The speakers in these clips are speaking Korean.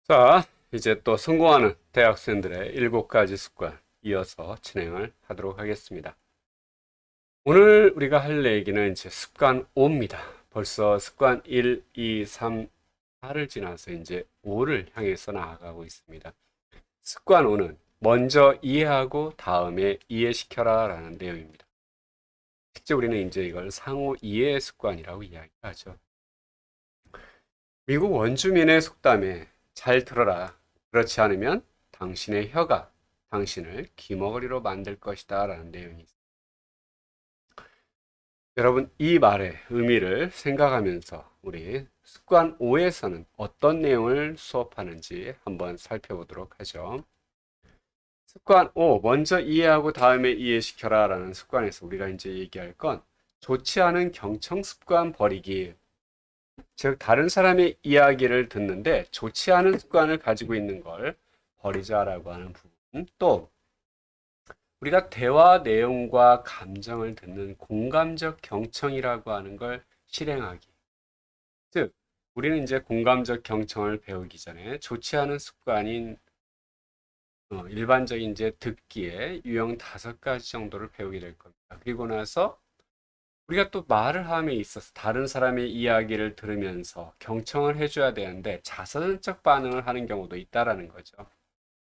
자, 이제 또 성공하는 대학생들의 7가지 습관 이어서 진행을 하도록 하겠습니다. 오늘 우리가 할 얘기는 이제 습관 5입니다. 벌써 습관 1, 2, 3, 4를 지나서 이제 5를 향해서 나아가고 있습니다. 습관 5는 먼저 이해하고 다음에 이해시켜라 라는 내용입니다. 실제 우리는 이제 이걸 상호 이해 습관이라고 이야기하죠. 미국 원주민의 속담에 잘 들어라. 그렇지 않으면 당신의 혀가 당신을 귀머거리로 만들 것이다 라는 내용이 있습니다. 여러분, 이 말의 의미를 생각하면서 우리 습관 5에서는 어떤 내용을 수업하는지 한번 살펴보도록 하죠. 습관 5, 먼저 이해하고 다음에 이해시켜라 라는 습관에서 우리가 이제 얘기할 건 좋지 않은 경청 습관 버리기, 즉 다른 사람의 이야기를 듣는데 좋지 않은 습관을 가지고 있는 걸 버리자라고 하는 부분, 또 우리가 대화 내용과 감정을 듣는 공감적 경청이라고 하는 걸 실행하기. 즉 우리는 이제 공감적 경청을 배우기 전에 좋지 않은 습관인 일반적인 이제 듣기의 유형 5가지 정도를 배우게 될 겁니다. 그리고 나서 우리가 또 말을 함에 있어서 다른 사람의 이야기를 들으면서 경청을 해줘야 되는데 자선적 반응을 하는 경우도 있다라는 거죠.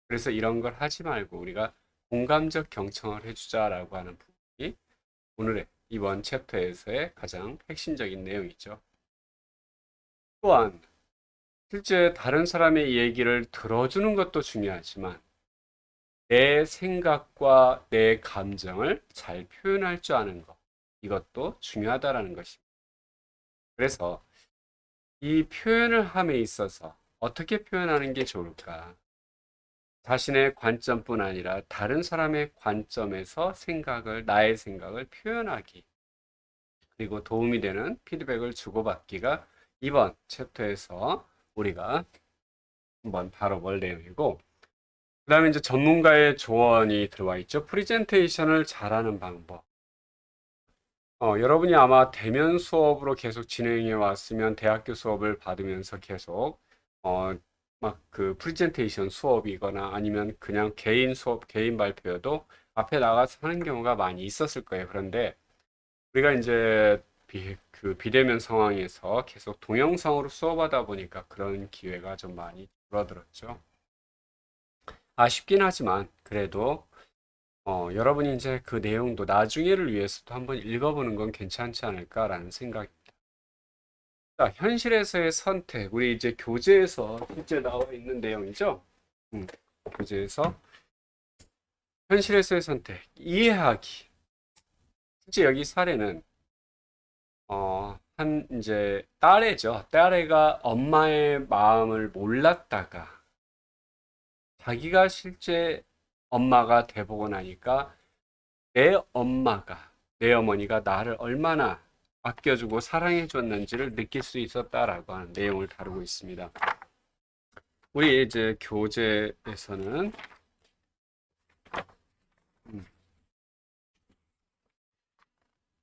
그래서 이런 걸 하지 말고 우리가 공감적 경청을 해주자라고 하는 부분이 오늘의 이번 챕터에서의 가장 핵심적인 내용이죠. 또한 실제 다른 사람의 얘기를 들어주는 것도 중요하지만 내 생각과 내 감정을 잘 표현할 줄 아는 것, 이것도 중요하다라는 것입니다. 그래서 이 표현을 함에 있어서 어떻게 표현하는 게 좋을까? 자신의 관점뿐 아니라 다른 사람의 관점에서 나의 생각을 표현하기, 그리고 도움이 되는 피드백을 주고받기가 이번 챕터에서 우리가 한번 다뤄볼 내용이고, 그 다음에 이제 전문가의 조언이 들어와 있죠. 프리젠테이션을 잘하는 방법. 여러분이 아마 대면 수업으로 계속 진행해 왔으면 대학교 수업을 받으면서 계속 막 그 프리젠테이션 수업이거나 아니면 그냥 개인 수업, 개인 발표여도 앞에 나가서 하는 경우가 많이 있었을 거예요. 그런데 우리가 이제 그 비대면 상황에서 계속 동영상으로 수업하다 보니까 그런 기회가 좀 많이 줄어들었죠. 아쉽긴 하지만 그래도 여러분이 이제 그 내용도 나중에를 위해서도 한번 읽어보는 건 괜찮지 않을까라는 생각입니다. 자, 현실에서의 선택. 우리 이제 교재에서 실제 나와 있는 내용이죠. 교재에서 현실에서의 선택. 이해하기. 실제 여기 사례는 한 이제 딸애죠. 딸애가 엄마의 마음을 몰랐다가 자기가 실제 엄마가 돼보고 나니까 내 어머니가 나를 얼마나 아껴주고 사랑해줬는지를 느낄 수 있었다라고 하는 내용을 다루고 있습니다. 우리 이제 교재에서는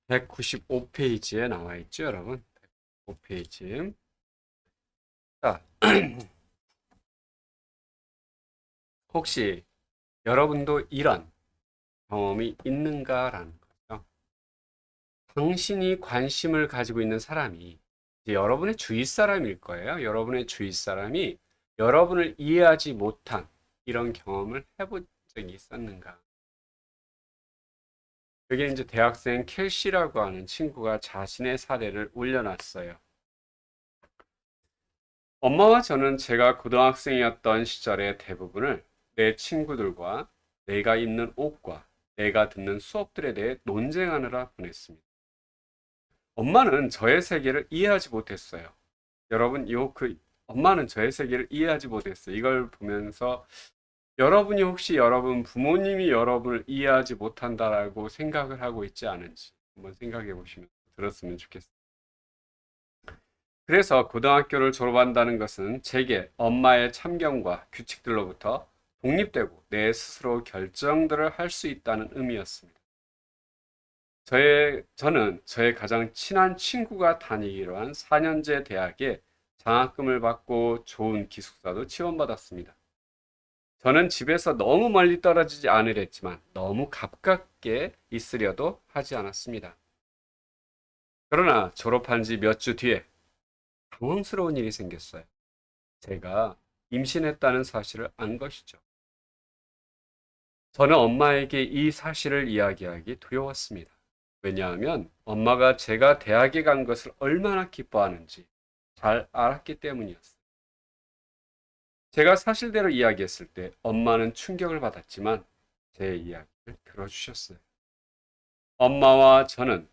195페이지에 나와 있죠, 여러분. 195페이지. 자, 혹시 여러분도 이런 경험이 있는가라는 거죠. 당신이 관심을 가지고 있는 사람이 이제 여러분의 주위 사람일 거예요. 여러분의 주위 사람이 여러분을 이해하지 못한 이런 경험을 해본 적이 있었는가? 여기 이제 대학생 켈시라고 하는 친구가 자신의 사례를 올려놨어요. 엄마와 저는 제가 고등학생이었던 시절의 대부분을 내 친구들과 내가 입는 옷과 내가 듣는 수업들에 대해 논쟁하느라 보냈습니다. 엄마는 저의 세계를 이해하지 못했어요. 여러분, 엄마는 저의 세계를 이해하지 못했어요. 이걸 보면서 여러분이 혹시 여러분 부모님이 여러분을 이해하지 못한다라고 생각을 하고 있지 않은지 한번 생각해 보시면 들었으면 좋겠어요. 그래서 고등학교를 졸업한다는 것은 제게 엄마의 참견과 규칙들로부터 독립되고 내 스스로 결정들을 할 수 있다는 의미였습니다. 저는 저의 가장 친한 친구가 다니기로 한 4년제 대학에 장학금을 받고 좋은 기숙사도 지원받았습니다. 저는 집에서 너무 멀리 떨어지지 않으려 했지만 너무 가깝게 있으려도 하지 않았습니다. 그러나 졸업한 지 몇 주 뒤에 당황스러운 일이 생겼어요. 제가 임신했다는 사실을 안 것이죠. 저는 엄마에게 이 사실을 이야기하기 두려웠습니다. 왜냐하면 엄마가 제가 대학에 간 것을 얼마나 기뻐하는지 잘 알았기 때문이었어요. 제가 사실대로 이야기했을 때 엄마는 충격을 받았지만 제 이야기를 들어주셨어요. 엄마와 저는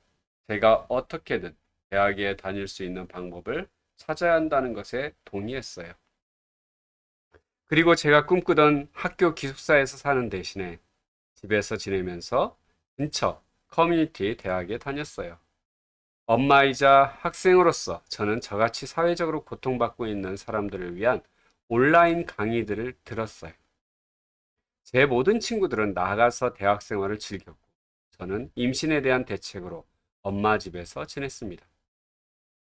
제가 어떻게든 대학에 다닐 수 있는 방법을 찾아야 한다는 것에 동의했어요. 그리고 제가 꿈꾸던 학교 기숙사에서 사는 대신에 집에서 지내면서 근처 커뮤니티 대학에 다녔어요. 엄마이자 학생으로서 저는 저같이 사회적으로 고통받고 있는 사람들을 위한 온라인 강의들을 들었어요. 제 모든 친구들은 나가서 대학 생활을 즐겼고, 저는 임신에 대한 대책으로 엄마 집에서 지냈습니다.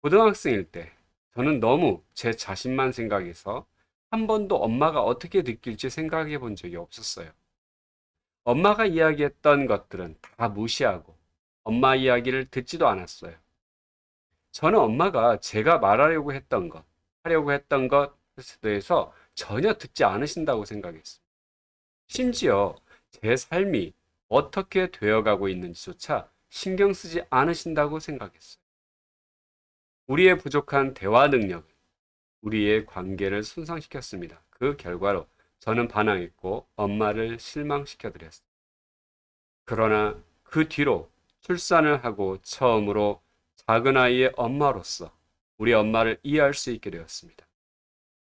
고등학생일 때 저는 너무 제 자신만 생각해서 한 번도 엄마가 어떻게 느낄지 생각해 본 적이 없었어요. 엄마가 이야기했던 것들은 다 무시하고 엄마 이야기를 듣지도 않았어요. 저는 엄마가 제가 말하려고 했던 것, 하려고 했던 것에 대해서 전혀 듣지 않으신다고 생각했어요. 심지어 제 삶이 어떻게 되어가고 있는지조차 신경 쓰지 않으신다고 생각했어요. 우리의 부족한 대화 능력은 우리의 관계를 손상시켰습니다. 그 결과로 저는 반항했고 엄마를 실망시켜드렸어요. 그러나 그 뒤로 출산을 하고 처음으로 작은 아이의 엄마로서 우리 엄마를 이해할 수 있게 되었습니다.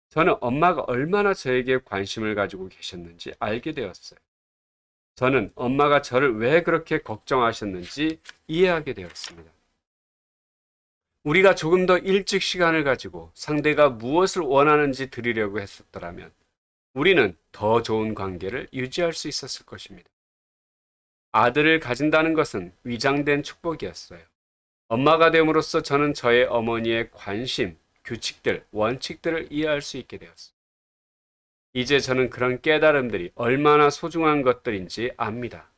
저는 엄마가 얼마나 저에게 관심을 가지고 계셨는지 알게 되었어요. 저는 엄마가 저를 왜 그렇게 걱정하셨는지 이해하게 되었습니다. 우리가 조금 더 일찍 시간을 가지고 상대가 무엇을 원하는지 들으려고 했었더라면 우리는 더 좋은 관계를 유지할 수 있었을 것입니다. 아들을 가진다는 것은 위장된 축복이었어요. 엄마가 됨으로써 저는 저의 어머니의 관심, 규칙들, 원칙들을 이해할 수 있게 되었어요. 이제 저는 그런 깨달음들이 얼마나 소중한 것들인지 압니다.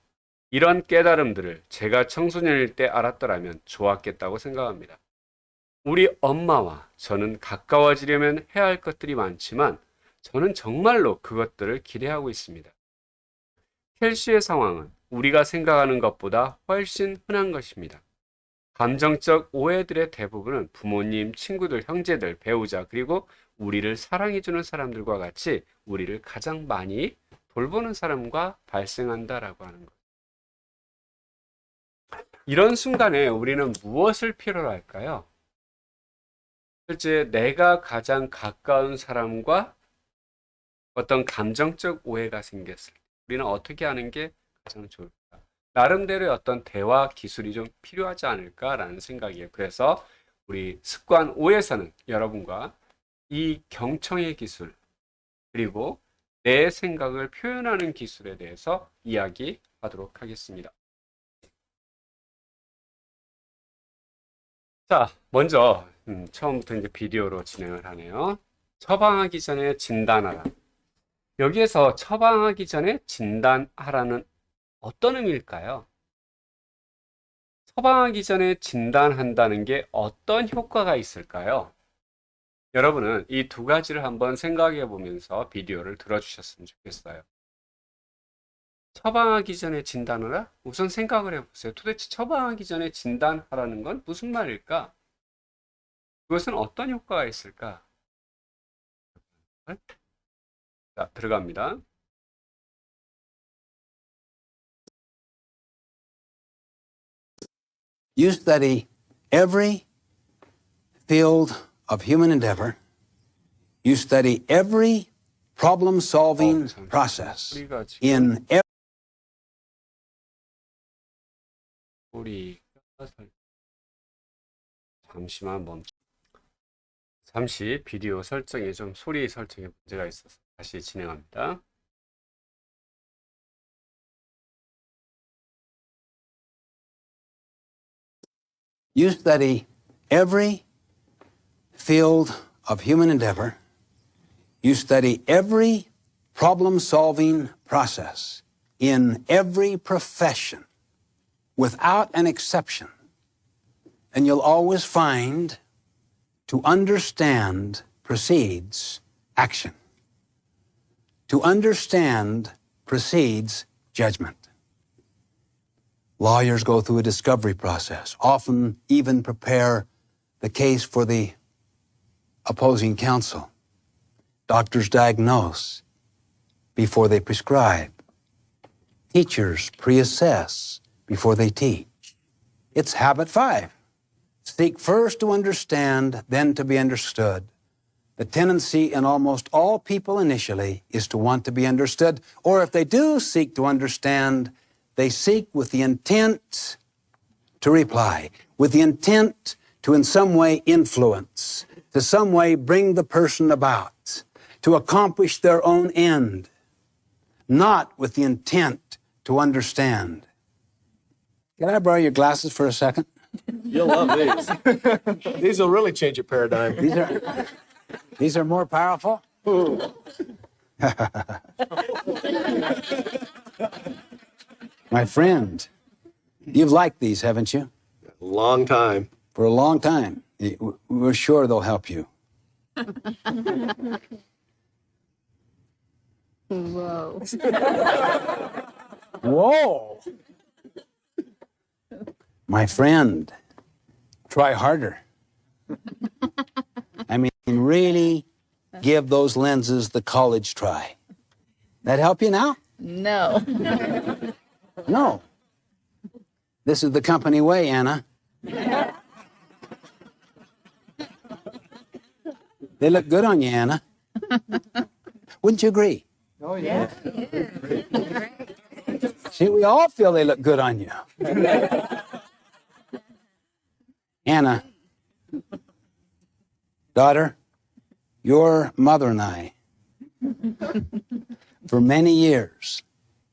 이런 깨달음들을 제가 청소년일 때 알았더라면 좋았겠다고 생각합니다. 우리 엄마와 저는 가까워지려면 해야 할 것들이 많지만 저는 정말로 그것들을 기대하고 있습니다. 켈시의 상황은 우리가 생각하는 것보다 훨씬 흔한 것입니다. 감정적 오해들의 대부분은 부모님, 친구들, 형제들, 배우자, 그리고 우리를 사랑해주는 사람들과 같이 우리를 가장 많이 돌보는 사람과 발생한다라고 하는 것. 이런 순간에 우리는 무엇을 필요로 할까요? 실제 내가 가장 가까운 사람과 어떤 감정적 오해가 생겼을 때 우리는 어떻게 하는 게 가장 좋을까? 나름대로의 어떤 대화 기술이 좀 필요하지 않을까라는 생각이에요. 그래서 우리 습관 5에서는 여러분과 이 경청의 기술, 그리고 내 생각을 표현하는 기술에 대해서 이야기하도록 하겠습니다. 자, 먼저 처음부터 이제 비디오로 진행을 하네요. 처방하기 전에 진단하라. 여기에서 처방하기 전에 진단하라는 어떤 의미일까요? 처방하기 전에 진단한다는 게 어떤 효과가 있을까요? 여러분은 이 두 가지를 한번 생각해 보면서 비디오를 들어주셨으면 좋겠어요. 처방하기 전에 진단하라? 우선 생각을 해보세요. 도대체 처방하기 전에 진단하라는 건 무슨 말일까? 그것은 어떤 효과가 있을까? 자, 들어갑니다. You study every field of human endeavor. You study every problem-solving process in every 잠시만 멈춰. 잠시 비디오 설정에 좀 소리 설정에 문제가 있어서 다시 진행합니다. You study every field of human endeavor, you study every problem-solving process in every profession without an exception, and you'll always find to understand precedes action. To understand precedes judgment. Lawyers go through a discovery process, often even prepare the case for the opposing counsel. Doctors diagnose before they prescribe. Teachers pre-assess before they teach. It's habit 5. Seek first to understand, then to be understood. The tendency in almost all people initially is to want to be understood, or if they do seek to understand, they seek with the intent to reply, with the intent to in some way influence, to some way bring the person about, to accomplish their own end, not with the intent to understand. Can I borrow your glasses for a second? You'll love these. These will really change your paradigm. These are more powerful? My friend, you've liked these, haven't you? Long time. For a long time. We're sure they'll help you. Whoa. Whoa! My friend, try harder. I mean, really give those lenses the college try. That help you now? No. No. This is the company way, Anna. They look good on you, Anna. Wouldn't you agree? Oh, yeah. See, we all feel they look good on you. Anna, daughter, your mother and I, for many years,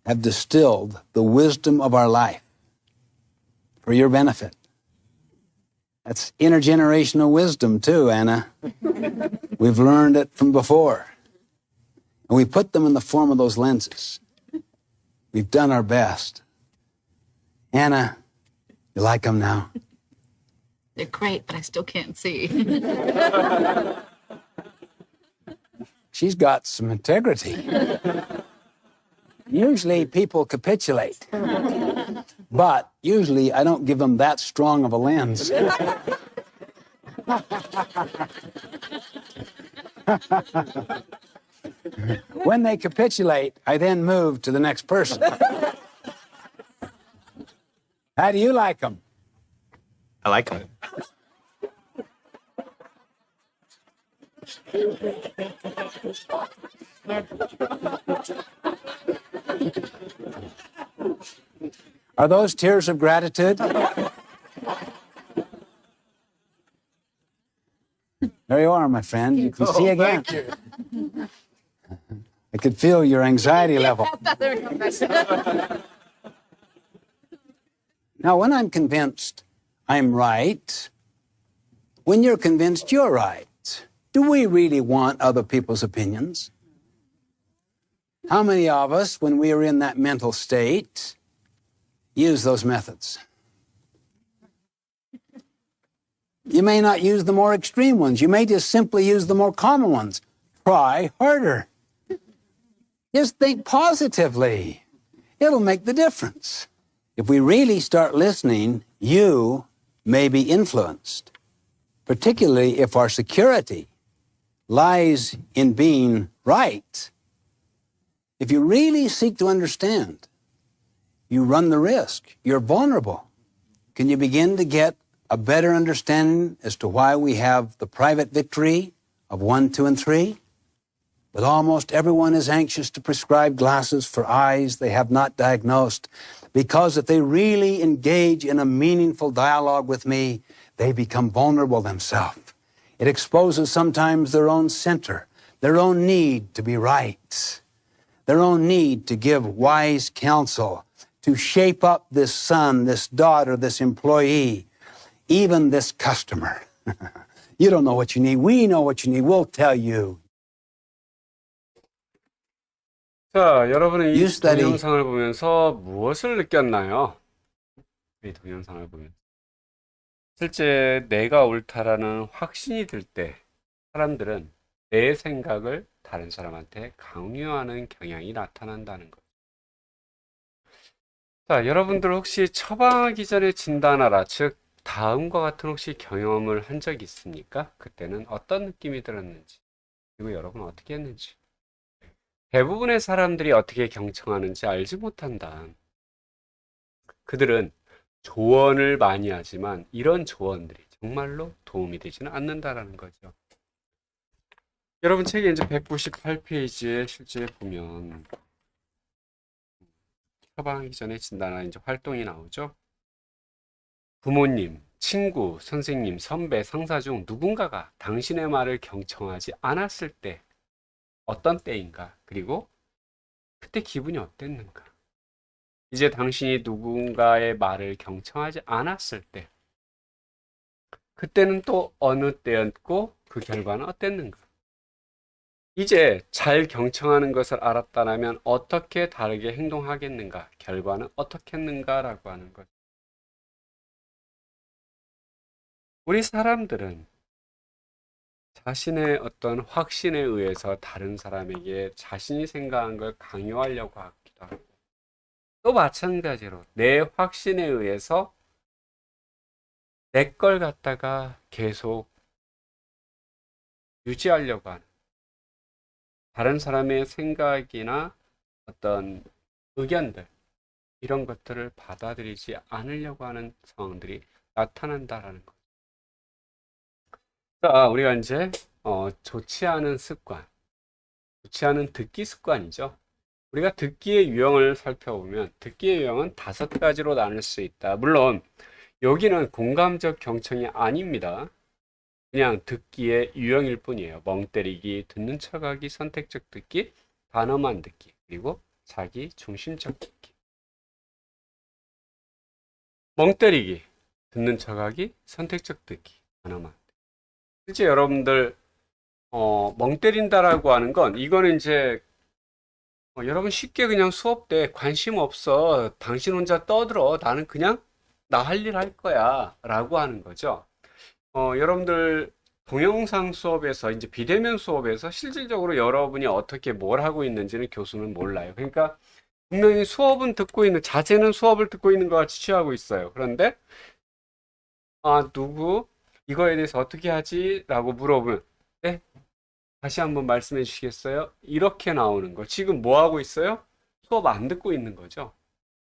have distilled the wisdom of our life for your benefit. That's intergenerational wisdom, too, Anna. We've learned it from before. And we put them in the form of those lenses. We've done our best. Anna, you like them now? They're great, but I still can't see. She's got some integrity. Usually people capitulate. But usually I don't give them that strong of a lens. When they capitulate, I then move to the next person. How do you like them? I like them. Are those tears of gratitude? There you are, my friend. You can see again. Thank you. I could feel your anxiety level. Now, when I'm convinced I'm right, when you're convinced you're right, do we really want other people's opinions? How many of us, when we are in that mental state, use those methods? You may not use the more extreme ones. You may just simply use the more common ones. Try harder. Just think positively. It'll make the difference. If we really start listening, you may be influenced, particularly if our security lies in being right. If you really seek to understand, you run the risk. You're vulnerable. Can you begin to get a better understanding as to why we have the private victory of 1, 2, and 3? But almost everyone is anxious to prescribe glasses for eyes they have not diagnosed, because if they really engage in a meaningful dialogue with me, they become vulnerable themselves. It exposes sometimes their own center, their own need to be right, their own need to give wise counsel, to shape up this son, this daughter, this employee, even this customer. You don't know what you need. We know what you need. We'll tell you. 자, 여러분은 이 You study. 동영상을 보면서 무엇을 느꼈나요? 이 동영상을 보면 실제 내가 옳다라는 확신이 들 때 사람들은 내 생각을 다른 사람한테 강요하는 경향이 나타난다는 것. 자, 여러분들 혹시 처방하기 전에 진단하라, 즉 다음과 같은 혹시 경험을 한 적이 있습니까? 그때는 어떤 느낌이 들었는지, 그리고 여러분은 어떻게 했는지. 대부분의 사람들이 어떻게 경청하는지 알지 못한다. 그들은 조언을 많이 하지만 이런 조언들이 정말로 도움이 되지는 않는다라는 거죠. 여러분 책에 이제 198페이지에 실제 보면 처방하기 전에 진단하는 이제 활동이 나오죠. 부모님, 친구, 선생님, 선배, 상사 중 누군가가 당신의 말을 경청하지 않았을 때 어떤 때인가? 그리고 그때 기분이 어땠는가? 이제 당신이 누군가의 말을 경청하지 않았을 때 그때는 또 어느 때였고 그 결과는 어땠는가? 이제 잘 경청하는 것을 알았다면 어떻게 다르게 행동하겠는가? 결과는 어떻겠는가라고 하는 것. 우리 사람들은 자신의 어떤 확신에 의해서 다른 사람에게 자신이 생각한 걸 강요하려고 하기도 하고, 또 마찬가지로 내 확신에 의해서 내 걸 갖다가 계속 유지하려고 하는, 다른 사람의 생각이나 어떤 의견들, 이런 것들을 받아들이지 않으려고 하는 상황들이 나타난다라는 것. 자, 우리가 이제 좋지 않은 습관, 좋지 않은 듣기 습관이죠. 우리가 듣기의 유형을 살펴보면 듣기의 유형은 5가지로 나눌 수 있다. 물론 여기는 공감적 경청이 아닙니다. 그냥 듣기의 유형일 뿐이에요. 멍 때리기, 듣는 척하기, 선택적 듣기, 단어만 듣기, 그리고 자기 중심적 듣기. 멍 때리기, 듣는 척하기, 선택적 듣기, 단어만. 실제 여러분들 멍 때린다라고 하는 건, 이거는 이제 여러분 쉽게 그냥 수업 때 관심 없어, 당신 혼자 떠들어, 나는 그냥 나 할 일 할 거야 라고 하는 거죠. 여러분들 동영상 수업에서, 이제 비대면 수업에서 실질적으로 여러분이 어떻게 뭘 하고 있는지는 교수는 몰라요. 그러니까 분명히 수업은 듣고 있는, 자세는 수업을 듣고 있는 것 같이 취하고 있어요. 그런데 누구 이거에 대해서 어떻게 하지? 라고 물어보면, 네, 다시 한번 말씀해 주시겠어요? 이렇게 나오는 거. 지금 뭐 하고 있어요? 수업 안 듣고 있는 거죠.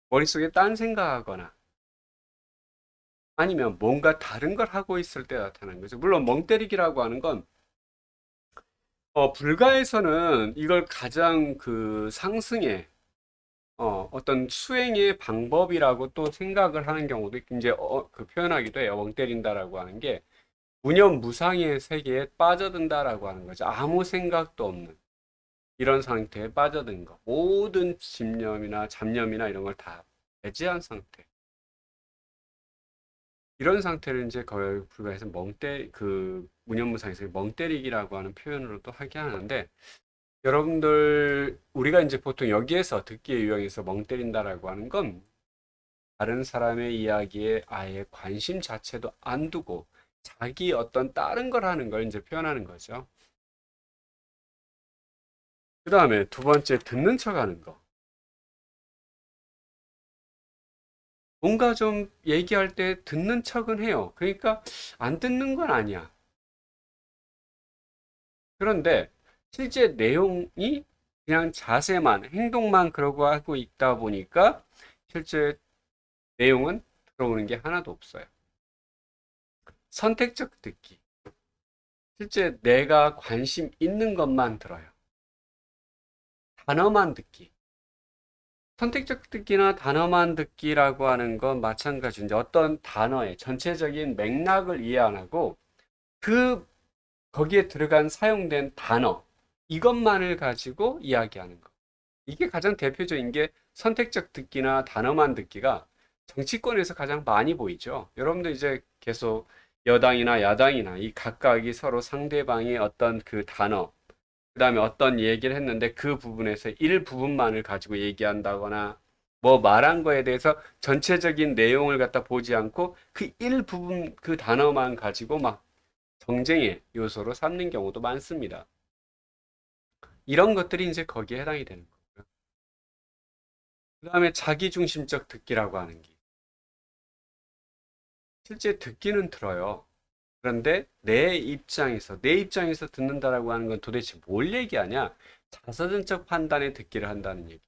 머릿속에 딴 생각하거나 아니면 뭔가 다른 걸 하고 있을 때 나타나는 거죠. 물론 멍 때리기라고 하는 건 불가에서는 이걸 가장 그 상승의 어떤 수행의 방법이라고 또 생각을 하는 경우도 이제 그 표현하기도 해요. 멍 때린다라고 하는 게 무념무상의 세계에 빠져든다라고 하는 거죠. 아무 생각도 없는 이런 상태에 빠져든 거. 모든 집념이나 잡념이나 이런 걸 다 배제한 상태. 이런 상태를 이제 거의 불가에서 그 무념무상에서 멍 때리기라고 하는 표현으로도 하게 하는데, 여러분들 우리가 이제 보통 여기에서 듣기의 유형에서 멍 때린다라고 하는 건 다른 사람의 이야기에 아예 관심 자체도 안 두고 자기 어떤 다른 걸 하는 걸 이제 표현하는 거죠. 그 다음에 두 번째, 듣는 척 하는 거. 뭔가 좀 얘기할 때 듣는 척은 해요. 그러니까 안 듣는 건 아니야. 그런데 실제 내용이 그냥 자세만, 행동만 그러고 하고 있다 보니까 실제 내용은 들어오는 게 하나도 없어요. 선택적 듣기. 실제 내가 관심 있는 것만 들어요. 단어만 듣기. 선택적 듣기나 단어만 듣기라고 하는 건 마찬가지인데, 어떤 단어의 전체적인 맥락을 이해 안 하고 거기에 들어간 사용된 단어, 이것만을 가지고 이야기하는 거. 이게 가장 대표적인 게 선택적 듣기나 단어만 듣기가 정치권에서 가장 많이 보이죠. 여러분들 이제 계속 여당이나 야당이나 이 각각이 서로 상대방의 어떤 그 단어, 그 다음에 어떤 얘기를 했는데 그 부분에서 일부분만을 가지고 얘기한다거나 뭐 말한 거에 대해서 전체적인 내용을 갖다 보지 않고 그 일부분 그 단어만 가지고 막 정쟁의 요소로 삼는 경우도 많습니다. 이런 것들이 이제 거기에 해당이 되는 거고요. 그 다음에 자기중심적 듣기라고 하는 게 실제 듣기는 들어요. 그런데 내 입장에서 듣는다라고 하는 건 도대체 뭘 얘기하냐? 자서전적 판단에 듣기를 한다는 얘기.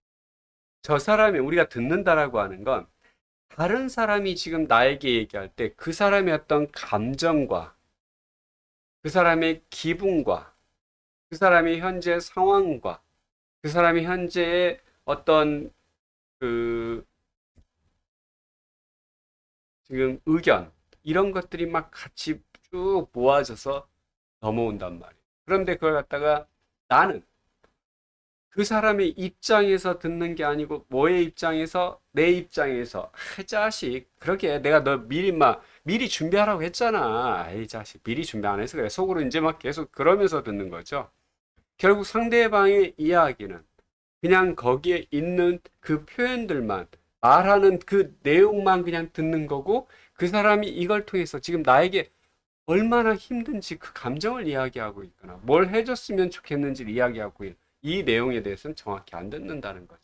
저 사람이 우리가 듣는다라고 하는 건 다른 사람이 지금 나에게 얘기할 때 그 사람의 어떤 감정과 그 사람의 기분과 그 사람의 현재 상황과 그 사람이 현재의 어떤 그 지금 의견 이런 것들이 막 같이 쭉 모아져서 넘어온단 말이에요. 그런데 그걸 갖다가 나는 그 사람의 입장에서 듣는 게 아니고 뭐의 입장에서 내 입장에서 자식 그렇게 내가 너 미리 준비하라고 했잖아. 아이 자식 미리 준비 안 해서 그래. 속으로 이제 막 계속 그러면서 듣는 거죠. 결국 상대방의 이야기는 그냥 거기에 있는 그 표현들만 말하는 그 내용만 그냥 듣는 거고 그 사람이 이걸 통해서 지금 나에게 얼마나 힘든지 그 감정을 이야기하고 있거나 뭘 해줬으면 좋겠는지를 이야기하고 있는 이 내용에 대해서는 정확히 안 듣는다는 거죠.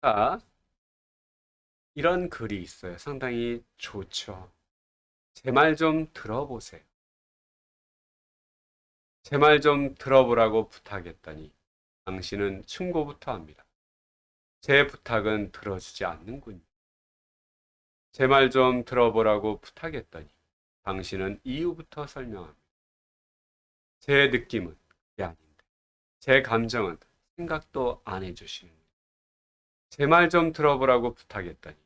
자, 이런 글이 있어요. 상당히 좋죠. 제 말 좀 들어보세요. 제 말 좀 들어보라고 부탁했더니 당신은 충고부터 합니다. 제 부탁은 들어주지 않는군요. 제 말 좀 들어보라고 부탁했더니 당신은 이유부터 설명합니다. 제 느낌은 그게 아닌데 제 감정은 생각도 안 해주시는 거예요. 제 말 좀 들어보라고 부탁했더니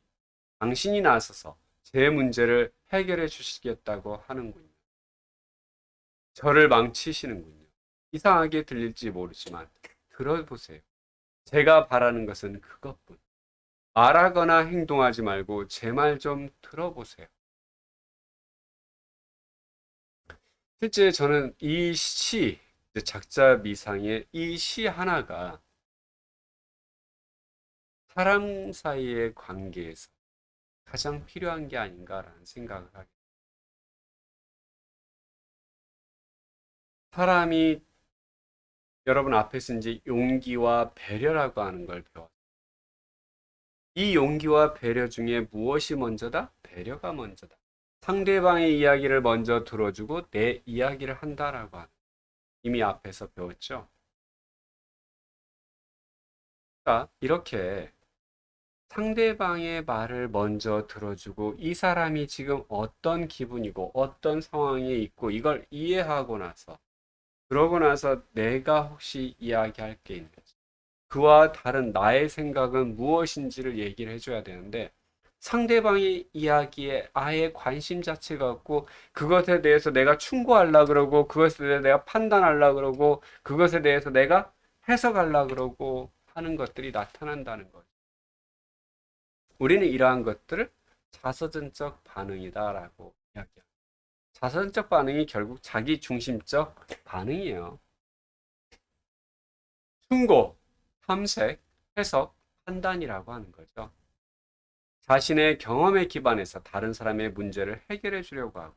당신이 나서서 제 문제를 해결해 주시겠다고 하는군요. 저를 망치시는군요. 이상하게 들릴지 모르지만 들어보세요. 제가 바라는 것은 그것뿐. 말하거나 행동하지 말고 제 말 좀 들어보세요. 실제 저는 이 시, 작자 미상의 이 시 하나가 사람 사이의 관계에서 가장 필요한 게 아닌가라는 생각을 하게 됩니다. 사람이 여러분 앞에서 이제 용기와 배려라고 하는 걸 배웠어요. 이 용기와 배려 중에 무엇이 먼저다? 배려가 먼저다. 상대방의 이야기를 먼저 들어주고 내 이야기를 한다라고 하는 이미 앞에서 배웠죠. 자, 이렇게 상대방의 말을 먼저 들어주고 이 사람이 지금 어떤 기분이고 어떤 상황에 있고 이걸 이해하고 나서 그러고 나서 내가 혹시 이야기할 게 있는지 그와 다른 나의 생각은 무엇인지를 얘기를 해줘야 되는데 상대방의 이야기에 아예 관심 자체가 없고 그것에 대해서 내가 충고하려고 그러고 그것에 대해서 내가 판단하려고 그러고 그것에 대해서 내가 해석하려고 그러고 하는 것들이 나타난다는 거죠. 우리는 이러한 것들을 자서전적 반응이다라고 이야기합니다. 자서전적 반응이 결국 자기 중심적 반응이에요. 충고, 탐색, 해석, 판단이라고 하는 거죠. 자신의 경험에 기반해서 다른 사람의 문제를 해결해 주려고 하고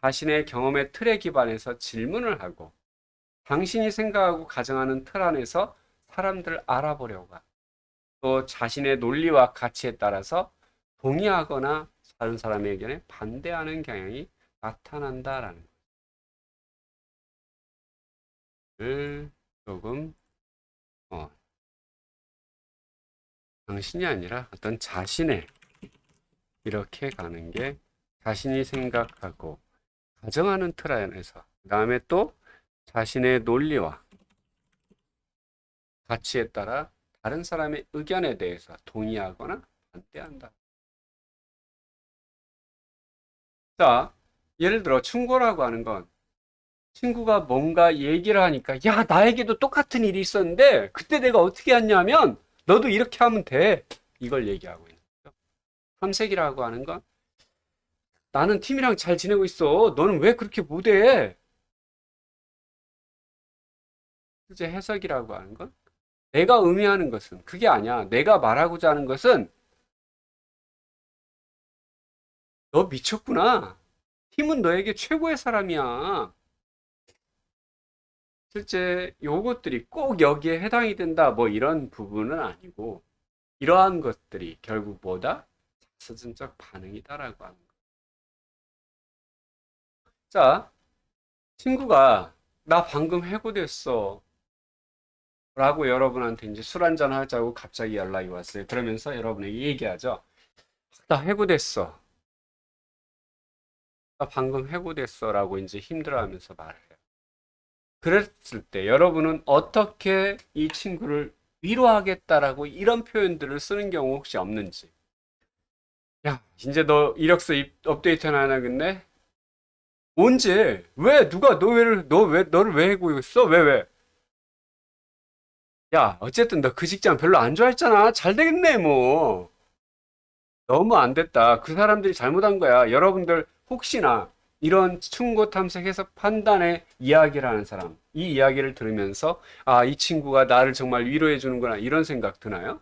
자신의 경험의 틀에 기반해서 질문을 하고 당신이 생각하고 가정하는 틀 안에서 사람들을 알아보려고 하고 또 자신의 논리와 가치에 따라서 동의하거나 다른 사람의 의견에 반대하는 경향이 나타난다라는 것을 조금 당신이 아니라 어떤 자신의 이렇게 가는 게 자신이 생각하고 가정하는 틀 안에서 그 다음에 또 자신의 논리와 가치에 따라 다른 사람의 의견에 대해서 동의하거나 반대한다. 자, 예를 들어 충고라고 하는 건 친구가 뭔가 얘기를 하니까 야, 나에게도 똑같은 일이 있었는데 그때 내가 어떻게 했냐면 너도 이렇게 하면 돼. 이걸 얘기하고 있는 거죠. 탐색이라고 하는 건 나는 팀이랑 잘 지내고 있어. 너는 왜 그렇게 못해? 실제 해석이라고 하는 건 내가 의미하는 것은 그게 아니야. 내가 말하고자 하는 것은 너 미쳤구나. 팀은 너에게 최고의 사람이야. 실제 요것들이 꼭 여기에 해당이 된다. 뭐 이런 부분은 아니고 이러한 것들이 결국 뭐다? 자서전적 반응이다라고 하는 거. 자, 친구가 나 방금 해고됐어. 라고 여러분한테 이제 술 한잔 하자고 갑자기 연락이 왔어요. 그러면서 여러분에게 얘기하죠. 나 해고됐어. 나 방금 해고됐어. 라고 이제 힘들어하면서 말을 해요. 그랬을 때 여러분은 어떻게 이 친구를 위로하겠다라고 이런 표현들을 쓰는 경우 혹시 없는지. 야, 이제 너 이력서 업데이트 안 하겠네? 언제? 왜? 누가 너를 왜 해고했어? 왜? 야, 어쨌든 너 그 직장 별로 안 좋아했잖아. 잘 되겠네, 뭐. 너무 안 됐다. 그 사람들이 잘못한 거야. 여러분들 혹시나 이런 충고 탐색 해석 판단의 이야기를 하는 사람, 이 이야기를 들으면서 아, 이 친구가 나를 정말 위로해 주는구나. 이런 생각 드나요?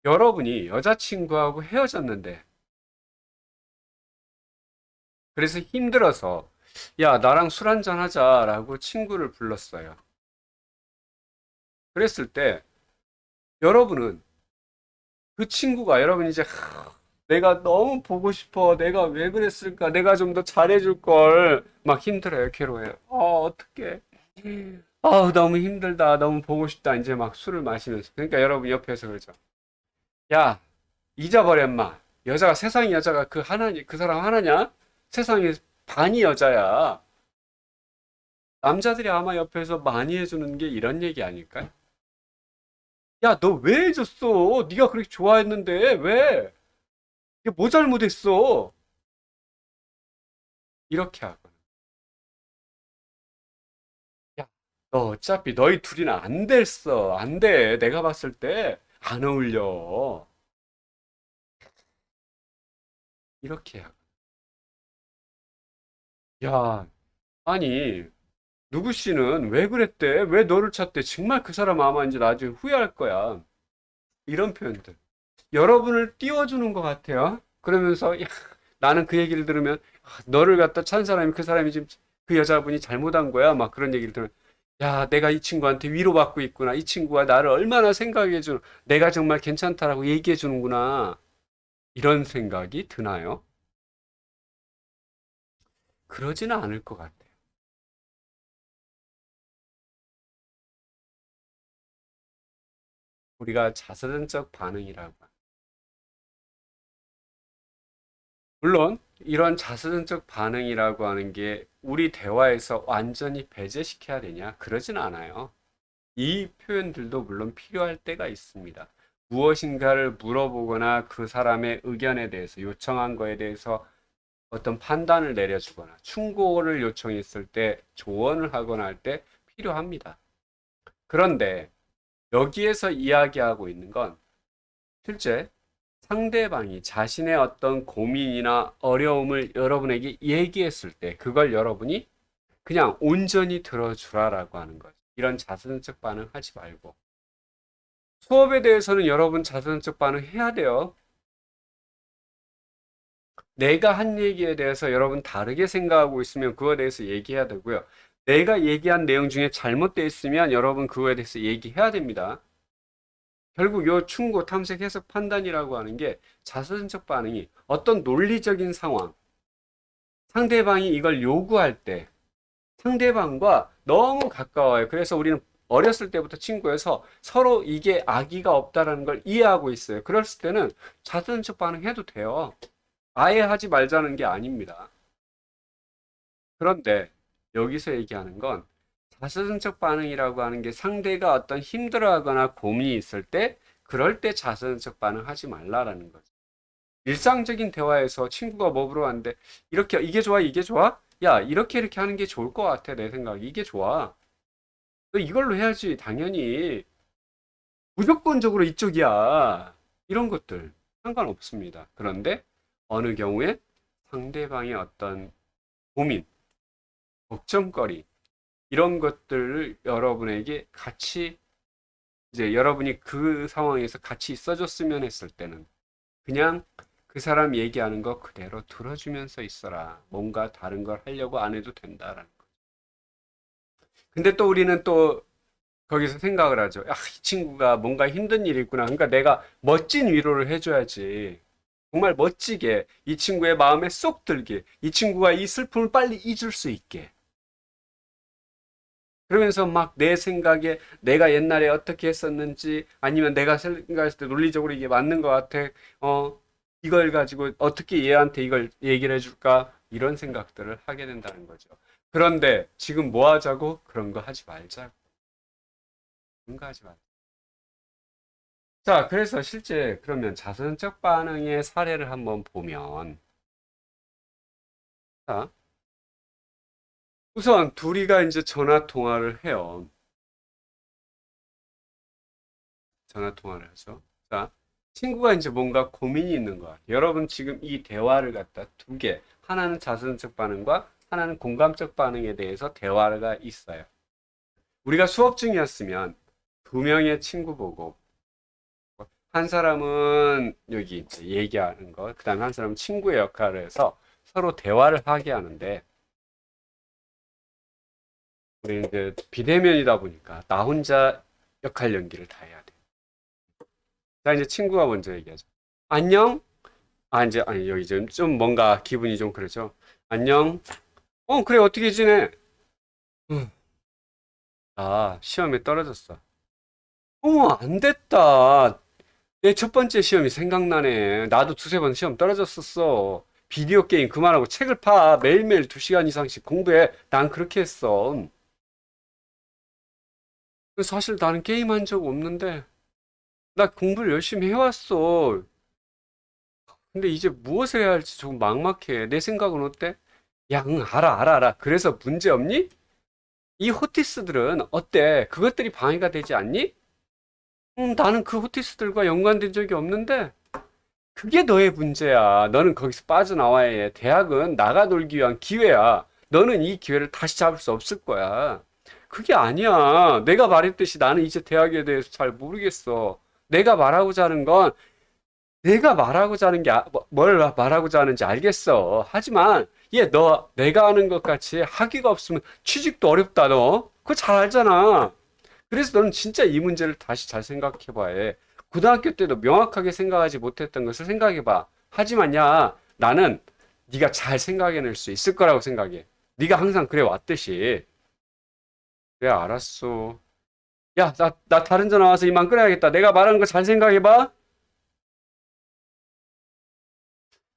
여러분이 여자친구하고 헤어졌는데 그래서 힘들어서 야, 나랑 술 한잔 하자라고 친구를 불렀어요. 그랬을 때 여러분은 그 친구가 여러분 이제 내가 너무 보고 싶어. 내가 왜 그랬을까? 내가 좀 더 잘해줄 걸. 막 힘들어요. 괴로워요. 어떡해. 너무 힘들다. 너무 보고 싶다. 이제 막 술을 마시면서. 그러니까 여러분 옆에서 그러죠. 야, 잊어버려, 인마. 세상에 여자가 그 사람 하나냐? 세상에 반이 여자야. 남자들이 아마 옆에서 많이 해주는 게 이런 얘기 아닐까요? 야, 너 왜 해줬어? 네가 그렇게 좋아했는데, 왜? 이게 뭐 잘못했어? 이렇게 하거나. 야, 너 어차피 너희 둘이는 안 됐어. 안 돼. 내가 봤을 때 안 어울려. 이렇게 하고. 야, 아니, 누구 씨는 왜 그랬대? 왜 너를 찾대? 정말 그 사람 아마 이제 나중에 후회할 거야. 이런 표현들. 여러분을 띄워주는 것 같아요. 그러면서, 야, 나는 그 얘기를 들으면, 너를 갖다 찬 사람이 그 사람이 지금 그 여자분이 잘못한 거야. 막 그런 얘기를 들으면, 야, 내가 이 친구한테 위로받고 있구나. 이 친구가 나를 얼마나 생각해 주는, 내가 정말 괜찮다라고 얘기해 주는구나. 이런 생각이 드나요? 그러지는 않을 것 같아요. 우리가 자서전적 반응이라고. 물론, 이런 자서전적 반응이라고 하는 게 우리 대화에서 완전히 배제시켜야 되냐? 그러진 않아요. 이 표현들도 물론 필요할 때가 있습니다. 무엇인가를 물어보거나 그 사람의 의견에 대해서 요청한 거에 대해서 어떤 판단을 내려주거나 충고를 요청했을 때 조언을 하거나 할 때 필요합니다. 그런데 여기에서 이야기하고 있는 건 실제 상대방이 자신의 어떤 고민이나 어려움을 여러분에게 얘기했을 때 그걸 여러분이 그냥 온전히 들어주라라고 하는 거죠. 이런 자선적 반응 하지 말고. 수업에 대해서는 여러분 자선적 반응 해야 돼요. 내가 한 얘기에 대해서 여러분 다르게 생각하고 있으면 그거에 대해서 얘기해야 되고요. 내가 얘기한 내용 중에 잘못되어 있으면 여러분 그거에 대해서 얘기해야 됩니다. 결국 요 충고, 탐색, 해석, 판단이라고 하는 게 자선적 반응이 어떤 논리적인 상황, 상대방이 이걸 요구할 때 상대방과 너무 가까워요. 그래서 우리는 어렸을 때부터 친구여서 서로 이게 악의가 없다라는 걸 이해하고 있어요. 그랬을 때는 자선적 반응해도 돼요. 아예 하지 말자는 게 아닙니다. 그런데 여기서 얘기하는 건 자선적 반응이라고 하는 게 상대가 어떤 힘들어하거나 고민이 있을 때 그럴 때 자선적 반응하지 말라라는 거죠. 일상적인 대화에서 친구가 뭐 물어봤는데 이렇게 이게 좋아 이게 좋아? 야 이렇게 하는 게 좋을 것 같아 내 생각에 이게 좋아. 너 이걸로 해야지 당연히 무조건적으로 이쪽이야. 이런 것들 상관없습니다. 그런데 어느 경우에 상대방의 어떤 고민, 걱정거리 이런 것들을 여러분에게 같이 이제 여러분이 그 상황에서 같이 있어줬으면 했을 때는 그냥 그 사람 얘기하는 거 그대로 들어주면서 있어라. 뭔가 다른 걸 하려고 안 해도 된다라는 거. 근데 또 우리는 또 거기서 생각을 하죠. 아, 이 친구가 뭔가 힘든 일이 있구나. 그러니까 내가 멋진 위로를 해줘야지. 정말 멋지게 이 친구의 마음에 쏙 들게 이 친구가 이 슬픔을 빨리 잊을 수 있게 그러면서 막 내 생각에 내가 옛날에 어떻게 했었는지 아니면 내가 생각했을 때 논리적으로 이게 맞는 것 같아 이걸 가지고 어떻게 얘한테 이걸 얘기를 해줄까 이런 생각들을 하게 된다는 거죠. 그런데 지금 뭐 하자고? 그런 거 하지 말자고. 그런 거 하지 말자. 자, 그래서 실제 그러면 자선적 반응의 사례를 한번 보면 자, 우선 둘이가 이제 전화 통화를 해요. 전화 통화를 하죠. 자, 친구가 이제 뭔가 고민이 있는 거야. 여러분 지금 이 대화를 갖다 두 개, 하나는 자선적 반응과 하나는 공감적 반응에 대해서 대화가 있어요. 우리가 수업 중이었으면 두 명의 친구 보고 한 사람은 여기 이제 얘기하는 거, 그다음에 한 사람은 친구의 역할을 해서 서로 대화를 하게 하는데 우리 이제 비대면이다 보니까 나 혼자 역할 연기를 다 해야 돼. 자, 이제 친구가 먼저 얘기하죠. 안녕? 아, 이제, 아니, 여기 좀 뭔가 기분이 좀 그러죠. 안녕? 그래, 어떻게 지내? 응, 나 시험에 떨어졌어. 어머, 안 됐다. 내 첫 번째 시험이 생각나네. 나도 두세 번 시험 떨어졌었어. 비디오 게임 그만하고 책을 파. 매일매일 2시간 이상씩 공부해. 난 그렇게 했어. 사실 나는 게임한 적 없는데, 나 공부를 열심히 해왔어. 근데 이제 무엇을 해야 할지 조금 막막해. 내 생각은 어때? 야, 응, 알아. 그래서 문제 없니? 이 호티스들은 어때? 그것들이 방해가 되지 않니? 나는 그 호티스들과 연관된 적이 없는데, 그게 너의 문제야. 너는 거기서 빠져나와야 해. 대학은 나가 놀기 위한 기회야. 너는 이 기회를 다시 잡을 수 없을 거야. 그게 아니야. 내가 말했듯이 나는 이제 대학에 대해서 잘 모르겠어. 내가 말하고자 하는 건 내가 말하고자 하는 게 뭘 말하고자 하는지 알겠어. 하지만 얘 너 내가 하는 것 같이 학위가 없으면 취직도 어렵다 너. 그거 잘 알잖아. 그래서 너는 진짜 이 문제를 다시 잘 생각해 봐야 해. 고등학교 때도 명확하게 생각하지 못했던 것을 생각해 봐. 하지만 야 나는 네가 잘 생각해낼 수 있을 거라고 생각해. 네가 항상 그래 왔듯이. 그래 알았어. 야 나 다른 전화 와서 이만 끊어야겠다. 내가 말하는 거 잘 생각해 봐.